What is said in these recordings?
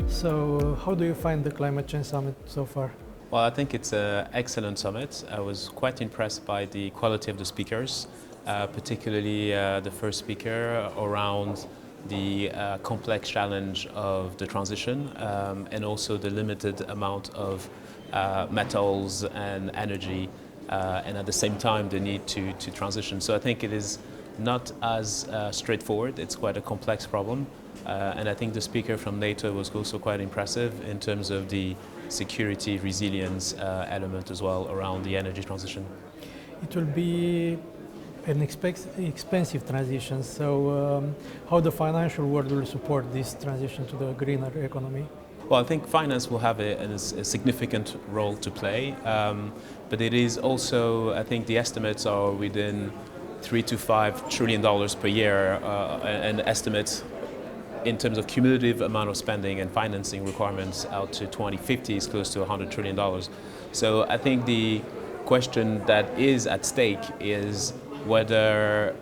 So, how do you find the climate change summit so far? Well, I think it's an excellent summit. I was quite impressed by the quality of the speakers, particularly the first speaker around the complex challenge of the transition and also the limited amount of metals and energy and at the same time the need to transition. So I think it is not as straightforward. It's quite a complex problem. And I think the speaker from NATO was also quite impressive in terms of the security resilience element as well around the energy transition. It will be an expensive transition, so how the financial world will support this transition to the greener economy? Well, I think finance will have a significant role to play, but it is also, I think the estimates are within $3 to $5 trillion per year, an estimate in terms of cumulative amount of spending and financing requirements out to 2050 is close to $100 trillion. So I think the question that is at stake is whether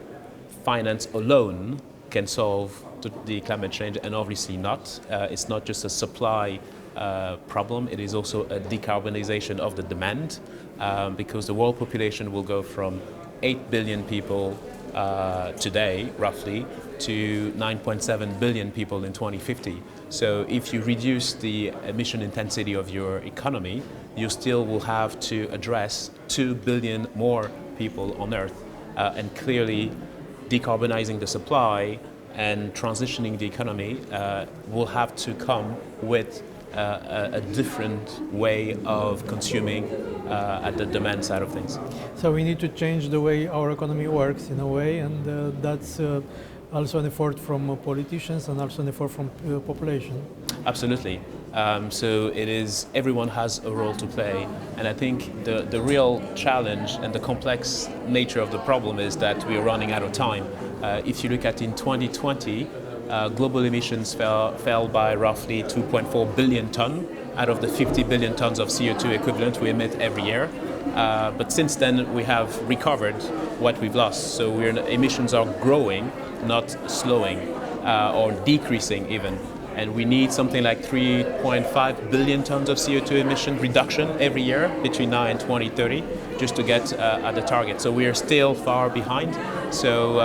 finance alone can solve the climate change, and obviously not. It's not just a supply problem, it is also a decarbonization of the demand, because the world population will go from 8 billion people today, roughly, to 9.7 billion people in 2050. So if you reduce the emission intensity of your economy, you still will have to address 2 billion more people on Earth. And clearly, decarbonizing the supply and transitioning the economy will have to come with a different way of consuming at the demand side of things. So we need to change the way our economy works in a way, and that's also an effort from politicians and also an effort from population. Absolutely. So it is, everyone has a role to play, and I think the real challenge and the complex nature of the problem is that we are running out of time. If you look at in 2020, global emissions fell by roughly 2.4 billion tonnes out of the 50 billion tonnes of CO2 equivalent we emit every year. But since then we have recovered what we've lost. So emissions are growing, not slowing or decreasing even. And we need something like 3.5 billion tonnes of CO2 emission reduction every year between now and 2030 just to get at the target. So we are still far behind. So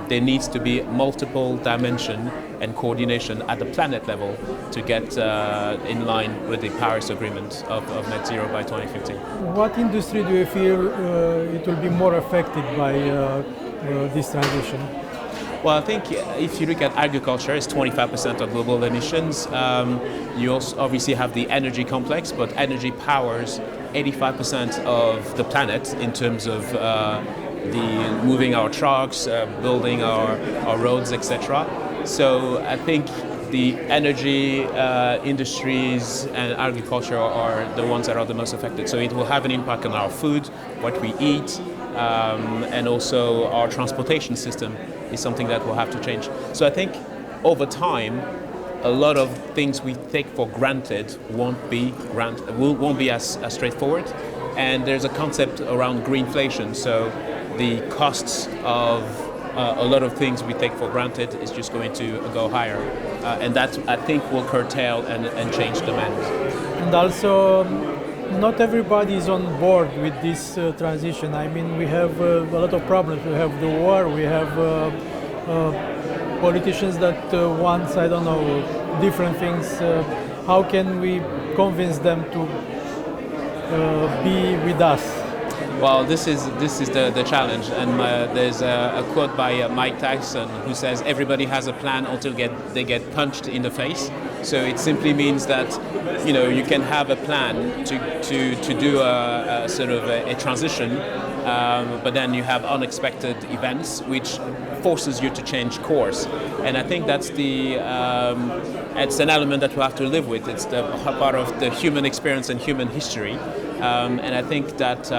there needs to be multiple dimension and coordination at the planet level to get in line with the Paris Agreement of net zero by 2050. What industry do you feel it will be more affected by this transition? Well, I think if you look at agriculture, it's 25% of global emissions. You also obviously have the energy complex, but energy powers 85% of the planet in terms of the moving our trucks, building our roads, etc. So I think the energy industries and agriculture are the ones that are the most affected. So it will have an impact on our food, what we eat, and also our transportation system is something that will have to change. So I think over time, a lot of things we take for granted won't be as straightforward. And there's a concept around greenflation. So the costs of a lot of things we take for granted is just going to go higher. And that, I think, will curtail and change demand. And also, not everybody is on board with this transition. I mean, we have a lot of problems. We have the war, we have politicians that want, I don't know, different things. How can we convince them to be with us? Well, this is the challenge, and there's a quote by Mike Tyson who says everybody has a plan until they get punched in the face. So it simply means that you can have a plan to do a sort of a transition, but then you have unexpected events which forces you to change course. And I think that's it's an element that we have to live with. It's the part of the human experience and human history, and I think that.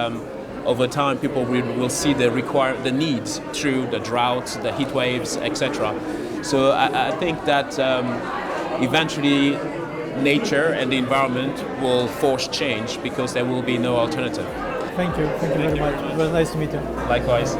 Over time, people will see the needs through the droughts, the heat waves, etc. So I think that eventually nature and the environment will force change because there will be no alternative. Thank you very much. It was nice to meet you. Likewise.